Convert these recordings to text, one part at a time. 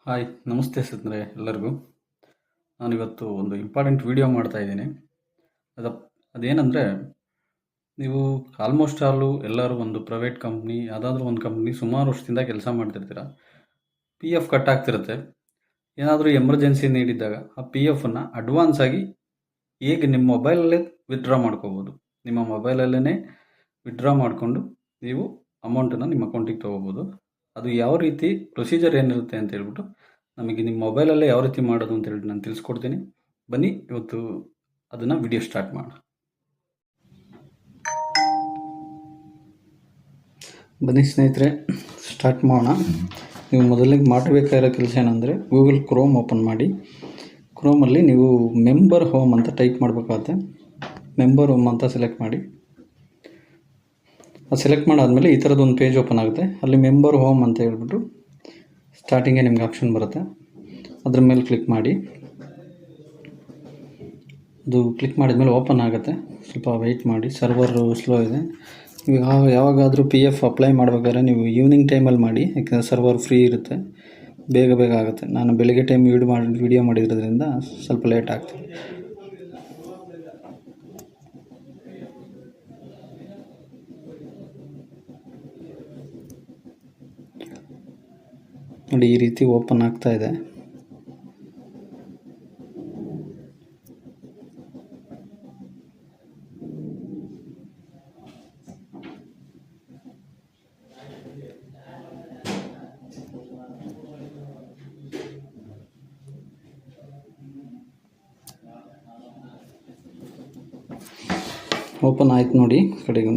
Hi ನಮಸ್ತೆ ಸ್ನೇಹಿತರೆ ಎಲ್ಲರಿಗೂ. ನಾನಿವತ್ತು ಒಂದು ಇಂಪಾರ್ಟೆಂಟ್ ವಿಡಿಯೋ ಮಾಡ್ತಾ ಇದ್ದೀನಿ. ಅದೇನೆಂದರೆ, ನೀವು ಆಲ್ಮೋಸ್ಟ್ ಎಲ್ಲರೂ ಒಂದು ಪ್ರೈವೇಟ್ ಕಂಪ್ನಿ, ಯಾವುದಾದ್ರೂ ಒಂದು ಕಂಪ್ನಿ ಸುಮಾರು ವರ್ಷದಿಂದ ಕೆಲಸ ಮಾಡ್ತಿರ್ತೀರ. ಪಿ ಎಫ್ ಕಟ್ ಆಗ್ತಿರುತ್ತೆ. ಏನಾದರೂ ಎಮರ್ಜೆನ್ಸಿ ನೀಡಿದ್ದಾಗ ಆ ಪಿ ಎಫನ್ನು ಅಡ್ವಾನ್ಸ್ ಆಗಿ ಹೇಗೆ ನಿಮ್ಮ ಮೊಬೈಲಲ್ಲೇ ವಿತ್ಡ್ರಾ ಮಾಡ್ಕೋಬೋದು. ನಿಮ್ಮ ಮೊಬೈಲಲ್ಲೇ ವಿತ್ಡ್ರಾ ಮಾಡಿಕೊಂಡು ನೀವು ಅಮೌಂಟನ್ನು ನಿಮ್ಮ ಅಕೌಂಟಿಗೆ ತೊಗೋಬೋದು. ಅದು ಯಾವ ರೀತಿ ಪ್ರೊಸೀಜರ್ ಏನಿರುತ್ತೆ ಅಂತ ಹೇಳ್ಬಿಟ್ಟು ನಮಗೆ ನಿಮ್ಮ ಮೊಬೈಲಲ್ಲೇ ಯಾವ ರೀತಿ ಮಾಡೋದು ಅಂತ ಹೇಳಿ ನಾನು ತಿಳಿಸ್ಕೊಡ್ತೀನಿ. ಬನ್ನಿ ಇವತ್ತು ಅದನ್ನು ವಿಡಿಯೋ ಸ್ಟಾರ್ಟ್ ಮಾಡೋಣ. ಬನ್ನಿ ಸ್ನೇಹಿತರೆ, ಸ್ಟಾರ್ಟ್ ಮಾಡೋಣ. ನೀವು ಮೊದಲಿಗೆ ಮಾಡಬೇಕಾಗಿರೋ ಕೆಲಸ ಏನಂದರೆ, ಗೂಗಲ್ ಕ್ರೋಮ್ ಓಪನ್ ಮಾಡಿ. ಕ್ರೋಮಲ್ಲಿ ನೀವು ಮೆಂಬರ್ ಹೋಮ್ ಅಂತ ಟೈಪ್ ಮಾಡಬೇಕಾಗುತ್ತೆ. ಮೆಂಬರ್ ಹೋಮ್ ಅಂತ ಸೆಲೆಕ್ಟ್ ಮಾಡಿ. ಅದು ಸೆಲೆಕ್ಟ್ ಮಾಡಾದಮೇಲೆ ಈ ಥರದೊಂದು ಪೇಜ್ ಓಪನ್ ಆಗುತ್ತೆ. ಅಲ್ಲಿ ಮೆಂಬರ್ ಹೋಮ್ ಅಂತ ಹೇಳ್ಬಿಟ್ಟು ಸ್ಟಾರ್ಟಿಂಗೇ ನಿಮ್ಗೆ ಆಪ್ಷನ್ ಬರುತ್ತೆ. ಅದ್ರ ಮೇಲೆ ಕ್ಲಿಕ್ ಮಾಡಿ. ಅದು ಕ್ಲಿಕ್ ಮಾಡಿದ್ಮೇಲೆ ಓಪನ್ ಆಗುತ್ತೆ. ಸ್ವಲ್ಪ ವೆಯ್ಟ್ ಮಾಡಿ, ಸರ್ವರ್ ಸ್ಲೋ ಇದೆ. ಯಾವಾಗಾದರೂ ಪಿ ಎಫ್ ಅಪ್ಲೈ ಮಾಡಬೇಕಾದ್ರೆ ನೀವು ಈವ್ನಿಂಗ್ ಟೈಮಲ್ಲಿ ಮಾಡಿ, ಯಾಕೆಂದರೆ ಸರ್ವರ್ ಫ್ರೀ ಇರುತ್ತೆ, ಬೇಗ ಆಗುತ್ತೆ. ನಾನು ಬೆಳಗ್ಗೆ ಟೈಮ್ ವಿಡಿಯೋ ಮಾಡಿರೋದ್ರಿಂದ ಸ್ವಲ್ಪ ಲೇಟ್ ಆಗ್ತದೆ. ನೋಡಿ, ಈ ರೀತಿ ಓಪನ್ ಆಗ್ತಾ ಇದೆ. ಓಪನ್ ಆಯ್ತು ನೋಡಿ ಕಡೆಗೂ.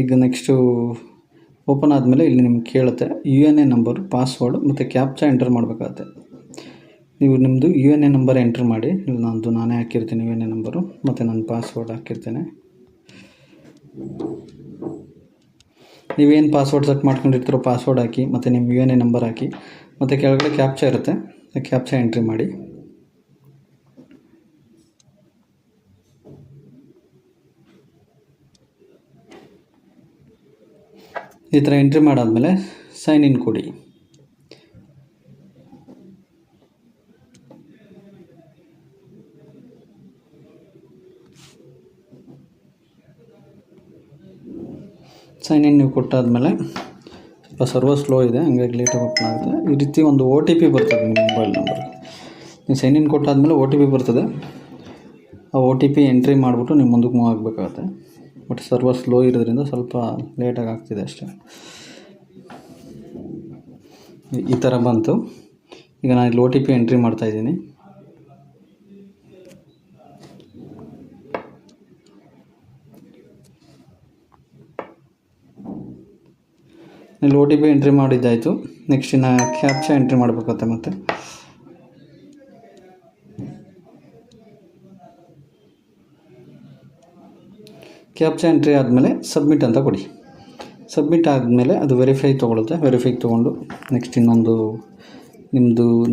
ಈಗ ನೆಕ್ಸ್ಟು ಓಪನ್ ಆದಮೇಲೆ ಇಲ್ಲಿ ನಿಮ್ಗೆ ಕೇಳುತ್ತೆ UNA ನಂಬರು, ಪಾಸ್ವರ್ಡ್ ಮತ್ತು ಕ್ಯಾಪ್ಚಾ ಎಂಟರ್ ಮಾಡಬೇಕಾಗತ್ತೆ. ನೀವು ನಿಮ್ಮದು UNA ನಂಬರ್ ಎಂಟ್ರ್ ಮಾಡಿ. ಇಲ್ಲಿ ನಾನೇ ಹಾಕಿರ್ತೀನಿ UNA ನಂಬರು, ಮತ್ತು ನನ್ನ ಪಾಸ್ವರ್ಡ್ ಹಾಕಿರ್ತೇನೆ. ನೀವೇನು ಪಾಸ್ವರ್ಡ್ ಸೆಟ್ ಮಾಡ್ಕೊಂಡಿರ್ತೀರೋ ಪಾಸ್ವರ್ಡ್ ಹಾಕಿ, ಮತ್ತು ನಿಮ್ಮ UNA ನಂಬರ್ ಹಾಕಿ, ಮತ್ತು ಕೆಳಗಡೆ ಕ್ಯಾಪ್ಚಾ ಇರುತ್ತೆ, ಕ್ಯಾಪ್ಚಾ ಎಂಟ್ರಿ ಮಾಡಿ. ಈ ಥರ ಎಂಟ್ರಿ ಮಾಡಾದಮೇಲೆ ಸೈನ್ ಇನ್ ಕೊಡಿ. ಸೈನ್ ಇನ್ ನೀವು ಕೊಟ್ಟಾದಮೇಲೆ ಸ್ವಲ್ಪ ಸರ್ವರ್ ಸ್ಲೋ ಇದೆ, ಹಂಗಾಗಿ ಲೇಟಾಗಿ ಓಪನ್ ಆಗುತ್ತೆ. ಈ ರೀತಿ ಒಂದು OTP ಬರ್ತದೆ ನಿಮ್ಮ ಮೊಬೈಲ್ ನಂಬರ್ಗೆ. ನೀವು ಸೈನ್ ಇನ್ ಕೊಟ್ಟಾದಮೇಲೆ OTP ಬರ್ತದೆ. ಆ OTP ಎಂಟ್ರಿ ಮಾಡಿಬಿಟ್ಟು ನೀವು ಮುಂದಕ್ಕೆ ಮೂವ್ ಆಗಬೇಕಾಗತ್ತೆ. ಬಟ್ ಸರ್ವರ್ ಸ್ಲೋ ಇರೋದ್ರಿಂದ ಸ್ವಲ್ಪ ಲೇಟಾಗಿ ಆಗ್ತಿದೆ ಅಷ್ಟೇ. ಈ ಥರ ಬಂತು. ಈಗ ನಾನು ಇಲ್ಲಿ OTP ಎಂಟ್ರಿ ಮಾಡ್ತಾಯಿದ್ದೀನಿ. ಇಲ್ಲಿ OTP ಎಂಟ್ರಿ ಮಾಡಿದ್ದಾಯಿತು. ನೆಕ್ಸ್ಟ್ ಇನ್ನು ಕ್ಯಾಪ್ಚಾ ಎಂಟ್ರಿ ಮಾಡಬೇಕಾಗತ್ತೆ. ಮತ್ತು ಕ್ಯಾಪ್ಚಾ ಎಂಟ್ರಿ ಆದಮೇಲೆ ಸಬ್ಮಿಟ್ ಅಂತ ಕೊಡಿ. ಸಬ್ಮಿಟ್ ಆದಮೇಲೆ ಅದು ವೆರಿಫೈ ತೊಗೊಳುತ್ತೆ. ವೆರಿಫೈಗೆ ತೊಗೊಂಡು ನೆಕ್ಸ್ಟ್ ಇನ್ನೊಂದು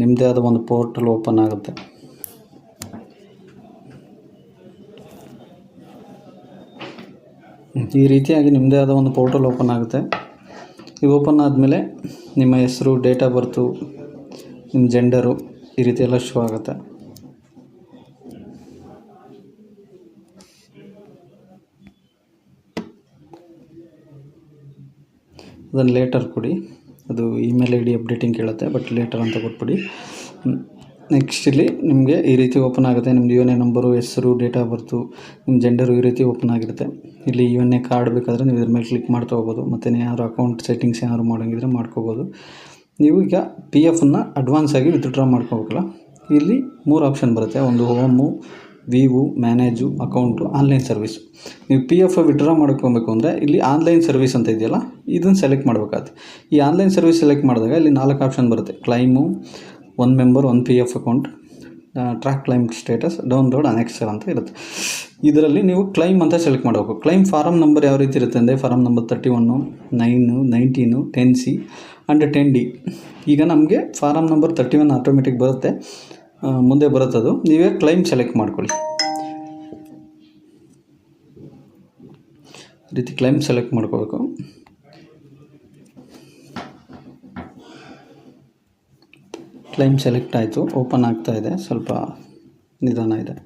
ನಿಮ್ಮದೇ ಆದ ಒಂದು ಪೋರ್ಟಲ್ ಓಪನ್ ಆಗುತ್ತೆ. ಈ ರೀತಿಯಾಗಿ ನಿಮ್ಮದೇ ಆದ ಒಂದು ಪೋರ್ಟಲ್ ಓಪನ್ ಆಗುತ್ತೆ. ಇದು ಓಪನ್ ಆದಮೇಲೆ ನಿಮ್ಮ ಹೆಸರು, ಡೇಟ್ ಆಫ್ ಬರ್ತು, ನಿಮ್ಮ ಜೆಂಡರು, ಈ ರೀತಿ ಎಲ್ಲ ಶೋ ಆಗುತ್ತೆ. ಅದನ್ನು ಲೇಟರ್ ಕೊಡಿ. ಅದು ಇಮೇಲ್ ID ಅಪ್ಡೇಟಿಂಗ್ ಕೇಳುತ್ತೆ, ಬಟ್ ಲೇಟರ್ ಅಂತ ಕೊಟ್ಬಿಡಿ. ನೆಕ್ಸ್ಟ್ ಇಲ್ಲಿ ನಿಮಗೆ ಈ ರೀತಿ ಓಪನ್ ಆಗುತ್ತೆ. ನಿಮ್ಮದು UNA ನಂಬರು, ಹೆಸರು, ಡೇಟ್ ಆಫ್ ಬರ್ತು, ನಿಮ್ಮ ಜೆಂಡರು ಈ ರೀತಿ ಓಪನ್ ಆಗಿರುತ್ತೆ. ಇಲ್ಲಿ UNA ಕಾರ್ಡ್ ಬೇಕಾದರೆ ನೀವು ಇದ್ರ ಮೇಲೆ ಕ್ಲಿಕ್ ಮಾಡ್ತಾ ಹೋಗ್ಬೋದು. ಮತ್ತು ಏನಾದ್ರು ಅಕೌಂಟ್ ಸೆಟ್ಟಿಂಗ್ಸ್ ಏನಾದ್ರು ಮಾಡೋಂಗಿದ್ರೆ ಮಾಡ್ಕೋಬೋದು. ನೀವು ಈಗ PFನ್ನು ಅಡ್ವಾನ್ಸ್ ಆಗಿ ವಿತ್ಡ್ರಾ ಮಾಡ್ಕೋಬೇಕಲ್ಲ, ಇಲ್ಲಿ 3 ಆಪ್ಷನ್ ಬರುತ್ತೆ. ಒಂದು ಹೋಮು, ವಿವು, ಮ್ಯಾನೇಜು, ಅಕೌಂಟು, ಆನ್ಲೈನ್ ಸರ್ವಿಸು. ನೀವು PF ವಿತ್ಡ್ರಾ ಮಾಡ್ಕೊಬೇಕು ಅಂದರೆ ಇಲ್ಲಿ ಆನ್ಲೈನ್ ಸರ್ವಿಸ್ ಅಂತ ಇದೆಯಲ್ಲ, ಇದನ್ನು ಸೆಲೆಕ್ಟ್ ಮಾಡಬೇಕಾಗುತ್ತೆ. ಈ ಆನ್ಲೈನ್ ಸರ್ವಿಸ್ ಸೆಲೆಕ್ಟ್ ಮಾಡಿದಾಗ ಇಲ್ಲಿ 4 ಆಪ್ಷನ್ ಬರುತ್ತೆ. Claim, 1 member, 1 PF account, track claim status, download annexure ಅಂತ ಇರುತ್ತೆ. ಇದರಲ್ಲಿ ನೀವು ಕ್ಲೈಮ್ ಅಂತ ಸೆಲೆಕ್ಟ್ ಮಾಡಬೇಕು. ಕ್ಲೈಮ್ ಫಾರಮ್ ನಂಬರ್ ಯಾವ ರೀತಿ ಇರುತ್ತೆ ಅಂದರೆ, farm number 31, 9, 19, 10C and 10D. ಈಗ ನಮಗೆ ಫಾರಮ್ ನಂಬರ್ 31 ಆಟೋಮೆಟಿಕ್ ಬರುತ್ತೆ, ಮುಂದೆ ಬರುತ್ತದು. ನೀವೇ ಕ್ಲೈಮ್ ಸೆಲೆಕ್ಟ್ ಮಾಡ್ಕೊಳ್ಳಿ. ಈ ರೀತಿ ಕ್ಲೈಮ್ ಸೆಲೆಕ್ಟ್ ಮಾಡ್ಕೋಬೇಕು. ಕ್ಲೈಮ್ ಸೆಲೆಕ್ಟ್ ಆಯಿತು, ಓಪನ್ ಆಗ್ತಾ ಇದೆ, ಸ್ವಲ್ಪ ನಿಧಾನ ಇದೆ.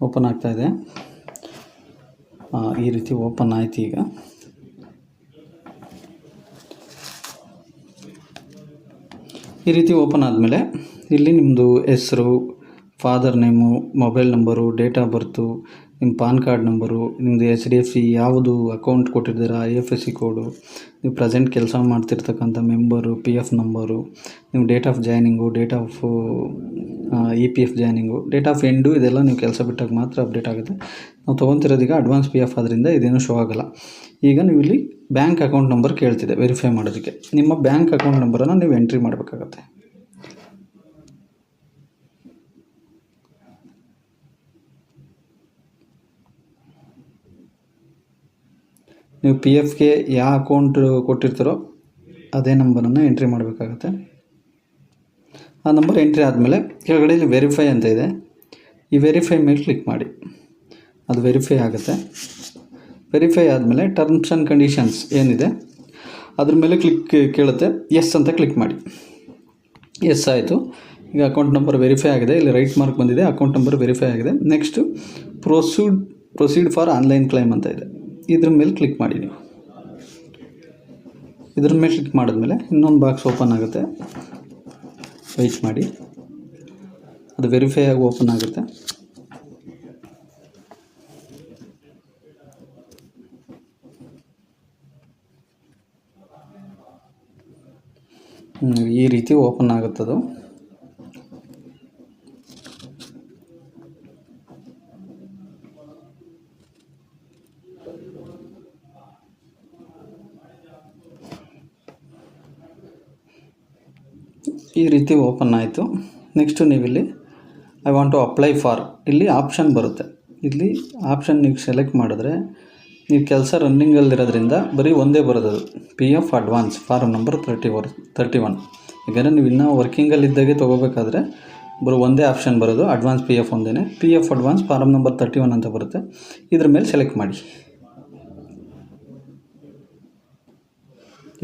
ಓಪನ್ ಆಗ್ತಾ ಇದೆ. ಈ ರೀತಿ ಓಪನ್ ಆಯ್ತು. ಈಗ ಈ ರೀತಿ ಓಪನ್ ಆದಮೇಲೆ ಇಲ್ಲಿ ನಿಮ್ಮದು ಹೆಸರು, father name, mobile number, date of birth, ನಿಮ್ಮ ಪಾನ್ ಕಾರ್ಡ್ ನಂಬರು, ನಿಮ್ಮದು HDFC ಯಾವುದು ಅಕೌಂಟ್ ಕೊಟ್ಟಿದ್ದೀರಾ, IFSC ಕೋಡು, ನೀವು ಪ್ರೆಸೆಂಟ್ ಕೆಲಸ ಮಾಡ್ತಿರ್ತಕ್ಕಂಥ ಮೆಂಬರು, PF ನಂಬರು, ನಿಮ್ಮ date of joining, date of EPF joining, date of end, ಇದೆಲ್ಲ ನೀವು ಕೆಲಸ ಬಿಟ್ಟಾಗ ಮಾತ್ರ ಅಪ್ಡೇಟ್ ಆಗುತ್ತೆ. ನಾವು ತೊಗೊತಿರೋದೀಗ ಅಡ್ವಾನ್ಸ್ PF ಆದ್ದರಿಂದ ಇದೇನು ಶೋ ಆಗೋಲ್ಲ. ಈಗ ನೀವು ಇಲ್ಲಿ ಬ್ಯಾಂಕ್ ಅಕೌಂಟ್ ನಂಬರ್ ಕೇಳ್ತಿದೆ ವೆರಿಫೈ ಮಾಡೋದಕ್ಕೆ. ನಿಮ್ಮ ಬ್ಯಾಂಕ್ ಅಕೌಂಟ್ ನಂಬರನ್ನು ನೀವು ಎಂಟ್ರಿ ಮಾಡಬೇಕಾಗತ್ತೆ. ನೀವು PFಗೆ ಯಾವ ಅಕೌಂಟ್ ಕೊಟ್ಟಿರ್ತೀರೋ ಅದೇ ನಂಬರನ್ನು ಎಂಟ್ರಿ ಮಾಡಬೇಕಾಗತ್ತೆ. ಆ ನಂಬರ್ ಎಂಟ್ರಿ ಆದಮೇಲೆ ಕೆಳಗಡೆ ಇಲ್ಲಿ ವೆರಿಫೈ ಅಂತ ಇದೆ, ಈ ವೆರಿಫೈ ಮೇಲೆ ಕ್ಲಿಕ್ ಮಾಡಿ. ಅದು ವೆರಿಫೈ ಆಗುತ್ತೆ. ವೆರಿಫೈ ಆದಮೇಲೆ ಟರ್ಮ್ಸ್ ಆ್ಯಂಡ್ ಕಂಡೀಷನ್ಸ್ ಏನಿದೆ ಅದ್ರ ಮೇಲೆ ಕೇಳುತ್ತೆ, ಎಸ್ ಅಂತ ಕ್ಲಿಕ್ ಮಾಡಿ. ಎಸ್ ಆಯಿತು. ಈಗ ಅಕೌಂಟ್ ನಂಬರ್ ವೆರಿಫೈ ಆಗಿದೆ, ಇಲ್ಲಿ ರೈಟ್ ಮಾರ್ಕ್ ಬಂದಿದೆ, ಅಕೌಂಟ್ ನಂಬರ್ ವೆರಿಫೈ ಆಗಿದೆ. Next proceed for online claim ಅಂತ ಇದೆ, ಇದ್ರ ಮೇಲೆ ಕ್ಲಿಕ್ ಮಾಡಿ. ನೀವು ಇದ್ರ ಮೇಲೆ ಕ್ಲಿಕ್ ಮಾಡಿದ್ಮೇಲೆ ಇನ್ನೊಂದು ಬಾಕ್ಸ್ ಓಪನ್ ಆಗುತ್ತೆ, ವೆಯ್ಟ್ ಮಾಡಿ, ಅದು ವೆರಿಫೈ ಆಗಿ ಓಪನ್ ಆಗುತ್ತೆ. ಈ ರೀತಿ ಓಪನ್ ಆಗುತ್ತದು. ಈ ರೀತಿ ಓಪನ್ ಆಯಿತು. ನೆಕ್ಸ್ಟು ನೀವಿಲ್ಲಿ I want to apply for, ಇಲ್ಲಿ ಆಪ್ಷನ್ ಬರುತ್ತೆ. ಇಲ್ಲಿ ಆಪ್ಷನ್ ನೀವು ಸೆಲೆಕ್ಟ್ ಮಾಡಿದ್ರೆ ನೀವು ಕೆಲಸ ರನ್ನಿಂಗಲ್ಲಿರೋದ್ರಿಂದ ಬರೀ ಒಂದೇ ಬರೋದು, PF ಅಡ್ವಾನ್ಸ್ ಫಾರ್ಮ್ ನಂಬರ್ 31. ಯಾಕಂದರೆ ನೀವು ಇನ್ನೂ ವರ್ಕಿಂಗಲ್ಲಿದ್ದಾಗೆ ತೊಗೋಬೇಕಾದ್ರೆ ಒಂದೇ ಆಪ್ಷನ್ ಬರೋದು, ಅಡ್ವಾನ್ಸ್ PF ಒಂದೇ, PF ಅಡ್ವಾನ್ಸ್ ಫಾರ್ಮ್ ನಂಬರ್ 31 ಅಂತ ಬರುತ್ತೆ. ಇದ್ರ ಮೇಲೆ ಸೆಲೆಕ್ಟ್ ಮಾಡಿ.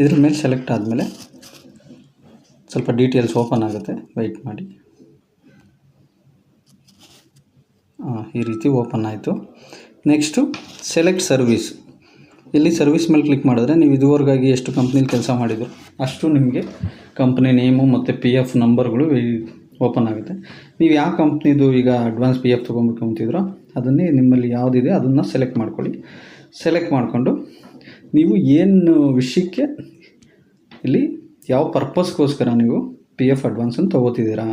ಇದ್ರ ಮೇಲೆ ಸೆಲೆಕ್ಟ್ ಆದಮೇಲೆ ಸ್ವಲ್ಪ ಡೀಟೇಲ್ಸ್ ಓಪನ್ ಆಗುತ್ತೆ, ವೆಯ್ಟ್ ಮಾಡಿ. ಈ ರೀತಿ ಓಪನ್ ಆಯಿತು. ನೆಕ್ಸ್ಟು ಸೆಲೆಕ್ಟ್ ಸರ್ವಿಸ್, ಇಲ್ಲಿ ಸರ್ವಿಸ್ ಮೇಲೆ ಕ್ಲಿಕ್ ಮಾಡಿದ್ರೆ ನೀವು ಇದುವರೆಗಾಗಿ ಎಷ್ಟು ಕಂಪ್ನಿಲಿ ಕೆಲಸ ಮಾಡಿದ್ರು ಅಷ್ಟು ನಿಮಗೆ ಕಂಪ್ನಿ ನೇಮು ಮತ್ತು PF ನಂಬರ್ಗಳು ಓಪನ್ ಆಗುತ್ತೆ. ನೀವು ಯಾವ ಕಂಪ್ನಿದು ಈಗ ಅಡ್ವಾನ್ಸ್ PF ತೊಗೊಬೇಕು ಅಂತಿದ್ರೋ ಅದನ್ನೇ ನಿಮ್ಮಲ್ಲಿ ಯಾವುದಿದೆ ಅದನ್ನು ಸೆಲೆಕ್ಟ್ ಮಾಡ್ಕೊಳ್ಳಿ. ಸೆಲೆಕ್ಟ್ ಮಾಡಿಕೊಂಡು ನೀವು ಏನು ವಿಷಯಕ್ಕೆ ಇಲ್ಲಿ ಯಾವ ಪರ್ಪಸ್ಗೋಸ್ಕರ ನೀವು PF ಅಡ್ವಾನ್ಸನ್ನು ತೊಗೋತಿದ್ದೀರಾ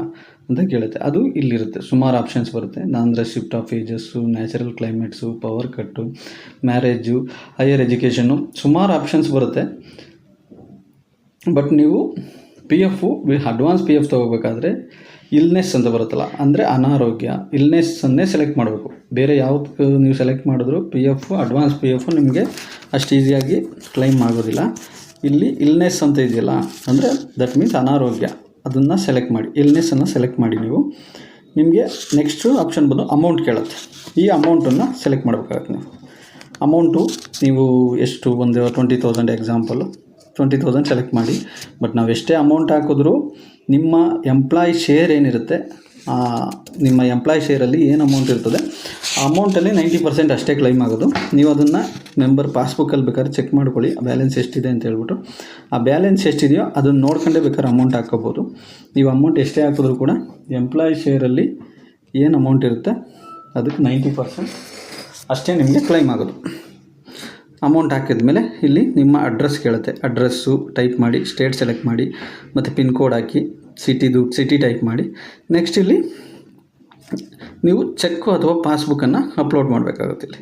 ಅಂತ ಕೇಳುತ್ತೆ. ಅದು ಇಲ್ಲಿರುತ್ತೆ, ಸುಮಾರು ಆಪ್ಷನ್ಸ್ ಬರುತ್ತೆ. ಅಂದರೆ ಶಿಫ್ಟ್ ಆಫ್ ಏಜಸ್ಸು, ನ್ಯಾಚುರಲ್ ಕ್ಲೈಮೇಟ್ಸು, ಪವರ್ ಕಟ್ಟು, ಮ್ಯಾರೇಜು, ಹೈಯರ್ ಎಜುಕೇಷನ್ನು, ಸುಮಾರು ಆಪ್ಷನ್ಸ್ ಬರುತ್ತೆ. ಬಟ್ ನೀವು PF ಅಡ್ವಾನ್ಸ್ PF ತೊಗೋಬೇಕಾದ್ರೆ ಇಲ್ನೆಸ್ ಅಂತ ಬರುತ್ತಲ್ಲ, ಅಂದರೆ ಅನಾರೋಗ್ಯ, ಇಲ್ನೆಸ್ಸನ್ನೇ ಸೆಲೆಕ್ಟ್ ಮಾಡಬೇಕು. ಬೇರೆ ಯಾವ್ದು ನೀವು ಸೆಲೆಕ್ಟ್ ಮಾಡಿದ್ರು PF ಅಡ್ವಾನ್ಸ್ PF ನಿಮಗೆ ಅಷ್ಟು ಈಸಿಯಾಗಿ ಕ್ಲೈಮ್ ಆಗೋದಿಲ್ಲ. ಇಲ್ಲಿ ಇಲ್ನೆಸ್ ಅಂತ ಇದೆಯಲ್ಲ, ಅಂದರೆ ದಟ್ ಮೀನ್ಸ್ ಅನಾರೋಗ್ಯ, ಅದನ್ನು ಸೆಲೆಕ್ಟ್ ಮಾಡಿ, ಇಲ್ನೆಸ್ಸನ್ನು ಸೆಲೆಕ್ಟ್ ಮಾಡಿ. ನೀವು ನಿಮಗೆ ನೆಕ್ಸ್ಟು ಆಪ್ಷನ್ ಬಂದು ಅಮೌಂಟ್ ಕೇಳುತ್ತೆ. ಈ ಅಮೌಂಟನ್ನು ಸೆಲೆಕ್ಟ್ ಮಾಡಬೇಕಾಗುತ್ತೆ. ನೀವು ಅಮೌಂಟು ನೀವು ಎಷ್ಟು, ಒಂದು 20,000 ಎಕ್ಸಾಂಪಲು 20,000 ಸೆಲೆಕ್ಟ್ ಮಾಡಿ. ಬಟ್ ನಾವು ಎಷ್ಟೇ ಅಮೌಂಟ್ ಹಾಕಿದ್ರೂ ನಿಮ್ಮ ಎಂಪ್ಲಾಯ್ ಶೇರ್ ಏನಿರುತ್ತೆ, ನಿಮ್ಮ ಎಂಪ್ಲಾಯ್ ಶೇರಲ್ಲಿ ಏನು ಅಮೌಂಟ್ ಇರ್ತದೆ ಆ ಅಮೌಂಟಲ್ಲಿ 90% ಅಷ್ಟೇ ಕ್ಲೈಮ್ ಆಗೋದು. ನೀವು ಅದನ್ನು ಮೆಂಬರ್ ಪಾಸ್ಬುಕ್ಕಲ್ಲಿ ಬೇಕಾದ್ರೆ ಚೆಕ್ ಮಾಡ್ಕೊಳ್ಳಿ, ಬ್ಯಾಲೆನ್ಸ್ ಎಷ್ಟಿದೆ ಅಂತ ಹೇಳ್ಬಿಟ್ಟು. ಆ ಬ್ಯಾಲೆನ್ಸ್ ಎಷ್ಟಿದೆಯೋ ಅದನ್ನು ನೋಡ್ಕೊಂಡೇ ಬೇಕಾದ್ರೆ ಅಮೌಂಟ್ ಹಾಕ್ಕೋಬೋದು. ನೀವು ಅಮೌಂಟ್ ಎಷ್ಟೇ ಹಾಕಿದ್ರೂ ಕೂಡ ಎಂಪ್ಲಾಯ್ ಶೇರಲ್ಲಿ ಏನು ಅಮೌಂಟ್ ಇರುತ್ತೆ ಅದಕ್ಕೆ 90% ಅಷ್ಟೇ ನಿಮಗೆ ಕ್ಲೈಮ್ ಆಗೋದು. ಅಮೌಂಟ್ ಹಾಕಿದ್ಮೇಲೆ ಇಲ್ಲಿ ನಿಮ್ಮ ಅಡ್ರೆಸ್ ಕೇಳುತ್ತೆ, ಅಡ್ರೆಸ್ಸು ಟೈಪ್ ಮಾಡಿ, ಸ್ಟೇಟ್ ಸೆಲೆಕ್ಟ್ ಮಾಡಿ, ಮತ್ತು ಪಿನ್ ಕೋಡ್ ಹಾಕಿ, ಸಿಟಿ ಟೈಪ್ ಮಾಡಿ. ನೆಕ್ಸ್ಟ್ ಇಲ್ಲಿ ನೀವು ಚೆಕ್ಕು ಅಥವಾ ಪಾಸ್ಬುಕ್ಕನ್ನು ಅಪ್ಲೋಡ್ ಮಾಡಬೇಕಾಗುತ್ತೆ. ಇಲ್ಲಿ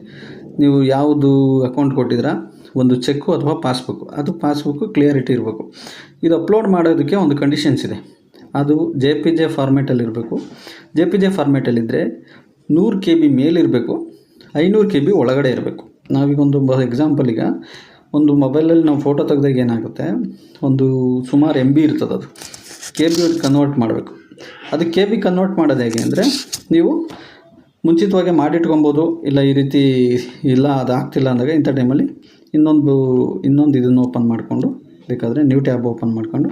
ನೀವು ಯಾವುದು ಅಕೌಂಟ್ ಕೊಟ್ಟಿದ್ದೀರಾ, ಒಂದು ಚೆಕ್ಕು ಅಥವಾ ಪಾಸ್ಬುಕ್ಕು, ಅದು ಪಾಸ್ಬುಕ್ಕು ಕ್ಲಿಯರಿಟಿ ಇರಬೇಕು. ಇದು ಅಪ್ಲೋಡ್ ಮಾಡೋದಕ್ಕೆ ಒಂದು ಕಂಡೀಷನ್ಸ್ ಇದೆ, ಅದು JPG ಫಾರ್ಮೇಟಲ್ಲಿರಬೇಕು. JPG ಫಾರ್ಮೇಟಲ್ಲಿದ್ದರೆ 100 KB ಮೇಲಿರಬೇಕು, 500 KB ಒಳಗಡೆ ಇರಬೇಕು. ನಾವೀಗ ಒಂದು ಎಕ್ಸಾಂಪಲಿಗೆ ಒಂದು ಮೊಬೈಲಲ್ಲಿ ನಾವು ಫೋಟೋ ತೆಗೆದಾಗ ಏನಾಗುತ್ತೆ, ಒಂದು ಸುಮಾರು MB ಇರ್ತದೆ, ಅದು KB ಕನ್ವರ್ಟ್ ಮಾಡಬೇಕು. ಅದು KB ಕನ್ವರ್ಟ್ ಮಾಡೋದು ಹೇಗೆ ಅಂದರೆ, ನೀವು ಮುಂಚಿತವಾಗಿ ಮಾಡಿಟ್ಕೊಬೋದು. ಇಲ್ಲ ಈ ರೀತಿ ಇಲ್ಲ ಅದು ಆಗ್ತಿಲ್ಲ ಅಂದಾಗ ಇಂಥ ಟೈಮಲ್ಲಿ ಇನ್ನೊಂದು ಇದನ್ನು ಓಪನ್ ಮಾಡಿಕೊಂಡು ಬೇಕಾದರೆ ನ್ಯೂ ಟ್ಯಾಬ್ ಓಪನ್ ಮಾಡಿಕೊಂಡು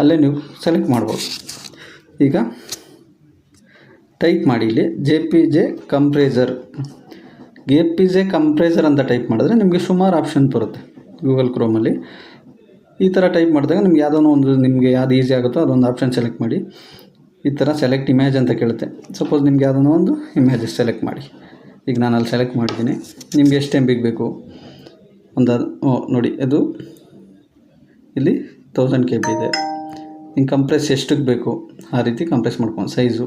ಅಲ್ಲೇ ನೀವು ಸೆಲೆಕ್ಟ್ ಮಾಡ್ಬೋದು. ಈಗ ಟೈಪ್ ಮಾಡಿ ಇಲ್ಲಿ JPG ಕಂಪ್ರೇಸರ್ ಅಂತ ಟೈಪ್ ಮಾಡಿದ್ರೆ ನಿಮಗೆ ಸುಮಾರು ಆಪ್ಷನ್ ಬರುತ್ತೆ ಗೂಗಲ್ ಕ್ರೋಮಲ್ಲಿ. ಈ ಥರ ಟೈಪ್ ಮಾಡಿದಾಗ ನಿಮ್ಗೆ ನಿಮಗೆ ಯಾವುದು ಈಸಿ ಆಗುತ್ತೋ ಅದೊಂದು ಆಪ್ಷನ್ ಸೆಲೆಕ್ಟ್ ಮಾಡಿ. ಈ ಥರ ಸೆಲೆಕ್ಟ್ ಇಮೇಜ್ ಅಂತ ಕೇಳುತ್ತೆ. ಸಪೋಸ್ ನಿಮ್ಗೆ ಯಾವುದೋ ಒಂದು ಇಮೇಜಸ್ ಸೆಲೆಕ್ಟ್ ಮಾಡಿ. ಈಗ ನಾನು ಅಲ್ಲಿ ಸೆಲೆಕ್ಟ್ ಮಾಡಿದ್ದೀನಿ. ನಿಮಗೆ ಎಷ್ಟು MB ಬೇಕು ನೋಡಿ, ಅದು ಇಲ್ಲಿ 1000 KB ಇದೆ. ಹಿಂಗೆ ಕಂಪ್ರೆಸ್ ಎಷ್ಟಕ್ಕೆ ಬೇಕು ಆ ರೀತಿ ಕಂಪ್ರೆಸ್ ಮಾಡ್ಕೊಂಡು ಸೈಜು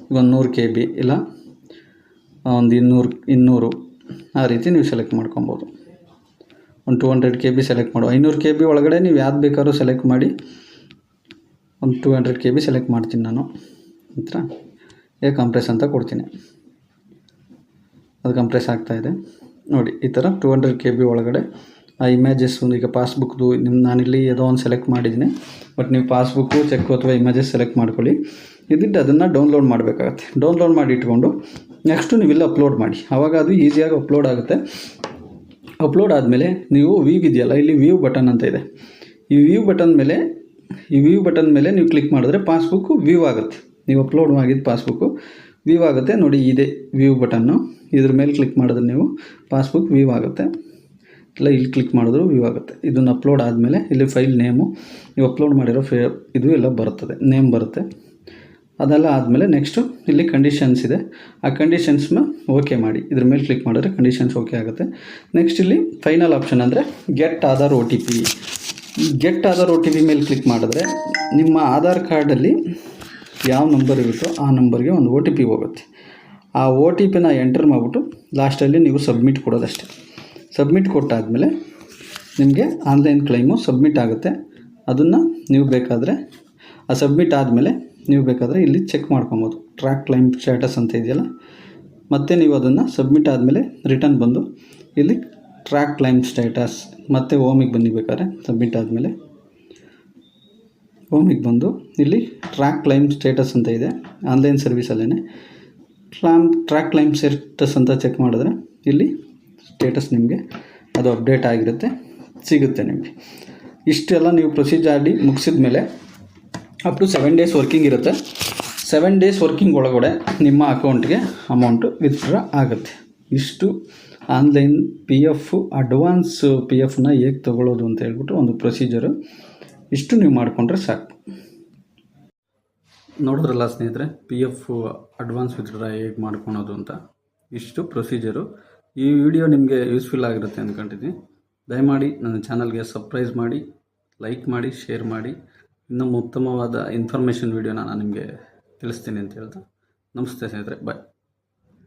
ಈಗ ಒಂದು 100 KB ಇಲ್ಲ ಒಂದು 200 ಆ ರೀತಿ ನೀವು ಸೆಲೆಕ್ಟ್ ಮಾಡ್ಕೊಬೋದು. ಒಂದು 200 KB ಸೆಲೆಕ್ಟ್ ಮಾಡು. 500 KB ಒಳಗಡೆ ನೀವು ಯಾವ್ದು ಬೇಕಾದ್ರೂ ಸೆಲೆಕ್ಟ್ ಮಾಡಿ. ಒಂದು 200 KB ಸೆಲೆಕ್ಟ್ ಮಾಡ್ತೀನಿ ನಾನು. ನಂತರ ಕಂಪ್ರೆಸ್ ಅಂತ ಕೊಡ್ತೀನಿ. ಅದು ಕಂಪ್ರೆಸ್ ಆಗ್ತಾಯಿದೆ ನೋಡಿ. ಈ ಥರ 200 KB ಒಳಗಡೆ ಆ ಇಮೇಜಸ್ ಈಗ ಪಾಸ್ಬುಕ್ದು ನಾನಿಲ್ಲಿ ಏನೋ ಒಂದು ಸೆಲೆಕ್ಟ್ ಮಾಡಿದ್ದೀನಿ. ಬಟ್ ನೀವು ಪಾಸ್ಬುಕ್ಕು ಚೆಕ್ಕು ಅಥವಾ ಇಮೇಜಸ್ ಸೆಲೆಕ್ಟ್ ಮಾಡ್ಕೊಳ್ಳಿ. ಇದಿಟ್ಟು ಅದನ್ನು ಡೌನ್ಲೋಡ್ ಮಾಡಬೇಕಾಗತ್ತೆ. ಡೌನ್ಲೋಡ್ ಮಾಡಿ ಇಟ್ಕೊಂಡು ನೆಕ್ಸ್ಟು ನೀವಿಲ್ಲಿ ಅಪ್ಲೋಡ್ ಮಾಡಿ. ಆವಾಗ ಅದು ಈಸಿಯಾಗಿ ಅಪ್ಲೋಡ್ ಆಗುತ್ತೆ. ಅಪ್ಲೋಡ್ ಆದಮೇಲೆ ನೀವು ಇದೆಯಲ್ಲ, ಇಲ್ಲಿ ವ್ಯೂ ಬಟನ್ ಅಂತ ಇದೆ. ಈ ವ್ಯೂ ಬಟನ್ ಮೇಲೆ ನೀವು ಕ್ಲಿಕ್ ಮಾಡಿದ್ರೆ ಪಾಸ್ಬುಕ್ಕು ವ್ಯೂ ಆಗುತ್ತೆ. ನೀವು ಅಪ್ಲೋಡ್ ಆಗಿದ್ದು ಪಾಸ್ಬುಕ್ಕು ವ್ಯೂ ಆಗುತ್ತೆ ನೋಡಿ. ಇದೆ ವ್ಯೂ ಬಟನ್ನು. ಇದ್ರ ಮೇಲೆ ಕ್ಲಿಕ್ ಮಾಡಿದ್ರೆ ನೀವು ಪಾಸ್ಬುಕ್ ವ್ಯೂ ಆಗುತ್ತೆ. ಇಲ್ಲ ಇಲ್ಲಿ ಕ್ಲಿಕ್ ಮಾಡಿದ್ರು ವ್ಯೂ ಆಗುತ್ತೆ. ಇದನ್ನು ಅಪ್ಲೋಡ್ ಆದಮೇಲೆ ಇಲ್ಲಿ ಫೈಲ್ ನೇಮು ನೀವು ಅಪ್ಲೋಡ್ ಮಾಡಿರೋ ಇದು ಎಲ್ಲ ಬರುತ್ತದೆ, ನೇಮ್ ಬರುತ್ತೆ. ಅದೆಲ್ಲ ಆದಮೇಲೆ ನೆಕ್ಸ್ಟು ಇಲ್ಲಿ ಕಂಡೀಷನ್ಸ್ ಇದೆ. ಆ ಕಂಡೀಷನ್ಸ್ನ ಓಕೆ ಮಾಡಿ. ಇದ್ರ ಮೇಲೆ ಕ್ಲಿಕ್ ಮಾಡಿದ್ರೆ ಕಂಡೀಷನ್ಸ್ ಓಕೆ ಆಗುತ್ತೆ. ನೆಕ್ಸ್ಟ್ ಇಲ್ಲಿ ಫೈನಲ್ ಆಪ್ಷನ್ ಅಂದರೆ get Aadhaar OTP. Get Aadhaar OTP ಮೇಲೆ ಕ್ಲಿಕ್ ಮಾಡಿದ್ರೆ ನಿಮ್ಮ ಆಧಾರ್ ಕಾರ್ಡಲ್ಲಿ ಯಾವ ನಂಬರ್ ಇರುತ್ತೋ ಆ ನಂಬರ್ಗೆ ಒಂದು OTP ಹೋಗುತ್ತೆ. ಆ OTPನ ಎಂಟರ್ ಮಾಡಿಬಿಟ್ಟು ಲಾಸ್ಟಲ್ಲಿ ನೀವು ಸಬ್ಮಿಟ್ ಕೊಡೋದಷ್ಟೇ. ಸಬ್ಮಿಟ್ ಕೊಟ್ಟಾದಮೇಲೆ ನಿಮಗೆ ಆನ್ಲೈನ್ ಕ್ಲೈಮು ಸಬ್ಮಿಟ್ ಆಗುತ್ತೆ. ಅದನ್ನು ನೀವು ಬೇಕಾದರೆ ಸಬ್ಮಿಟ್ ಆದಮೇಲೆ ನೀವು ಬೇಕಾದರೆ ಇಲ್ಲಿ ಚೆಕ್ ಮಾಡ್ಕೊಬೋದು. ಟ್ರ್ಯಾಕ್ ಕ್ಲೈಮ್ ಸ್ಟೇಟಸ್ ಅಂತ ಇದೆಯಲ್ಲ, ಮತ್ತು ನೀವು ಅದನ್ನು ಸಬ್ಮಿಟ್ ಆದಮೇಲೆ ರಿಟರ್ನ್ ಬಂದು ಇಲ್ಲಿ ಟ್ರ್ಯಾಕ್ ಕ್ಲೈಮ್ ಸ್ಟೇಟಸ್ ಮತ್ತು ಹೋಮಿಗೆ ಬನ್ನಿ. ಬೇಕಾದ್ರೆ ಸಬ್ಮಿಟ್ ಆದಮೇಲೆ ಹೋಮಿಗೆ ಬಂದು ಇಲ್ಲಿ ಟ್ರ್ಯಾಕ್ ಕ್ಲೈಮ್ ಸ್ಟೇಟಸ್ ಅಂತ ಇದೆ ಆನ್ಲೈನ್ ಸರ್ವಿಸಲ್ಲೇ. ಟ್ರ್ಯಾಕ್ ಕ್ಲೈಮ್ ಸ್ಟೇಟಸ್ ಅಂತ ಚೆಕ್ ಮಾಡಿದ್ರೆ ಇಲ್ಲಿ ಸ್ಟೇಟಸ್ ನಿಮಗೆ ಅದು ಅಪ್ಡೇಟ್ ಆಗಿರುತ್ತೆ, ಸಿಗುತ್ತೆ ನಿಮಗೆ. ಇಷ್ಟೆಲ್ಲ ನೀವು ಪ್ರೊಸೀಜರ್ ಮುಗಿಸಿದ ಮೇಲೆ ಅಪ್ ಟು 7 days ವರ್ಕಿಂಗ್ ಇರುತ್ತೆ. 7 days ವರ್ಕಿಂಗ್ ಒಳಗಡೆ ನಿಮ್ಮ ಅಕೌಂಟ್ಗೆ ಅಮೌಂಟು ವಿತ್ಡ್ರಾ ಆಗುತ್ತೆ. ಇಷ್ಟು ಆನ್ಲೈನ್ PF ಅಡ್ವಾನ್ಸ್ PFನ ಹೇಗೆ ತೊಗೊಳ್ಳೋದು ಅಂತ ಹೇಳ್ಬಿಟ್ಟು ಒಂದು ಪ್ರೊಸೀಜರು. ಇಷ್ಟು ನೀವು ಮಾಡಿಕೊಂಡ್ರೆ ಸಾಕು. ನೋಡಿದ್ರಲ್ಲ ಸ್ನೇಹಿತರೆ, PF ಅಡ್ವಾನ್ಸ್ ವಿತ್ಡ್ರಾ ಹೇಗೆ ಮಾಡ್ಕೊಳೋದು ಅಂತ. ಇಷ್ಟು ಪ್ರೊಸೀಜರು. ಈ ವಿಡಿಯೋ ನಿಮಗೆ ಯೂಸ್ಫುಲ್ ಆಗಿರುತ್ತೆ ಅಂದ್ಕೊಂಡಿದ್ದೀನಿ. ದಯಮಾಡಿ ನನ್ನ ಚಾನಲ್ಗೆ ಸಬ್ಸ್ಕ್ರೈಬ್ ಮಾಡಿ, ಲೈಕ್ ಮಾಡಿ, ಶೇರ್ ಮಾಡಿ. ಇನ್ನೂ ಉತ್ತಮವಾದ ಇನ್ಫಾರ್ಮೇಷನ್ ವಿಡಿಯೋನ ನಾನು ನಿಮಗೆ ತಿಳಿಸ್ತೀನಿ ಅಂತ ಹೇಳ್ತಾ ನಮಸ್ತೆ ಸ್ನೇಹಿತರೆ, ಬಾಯ್.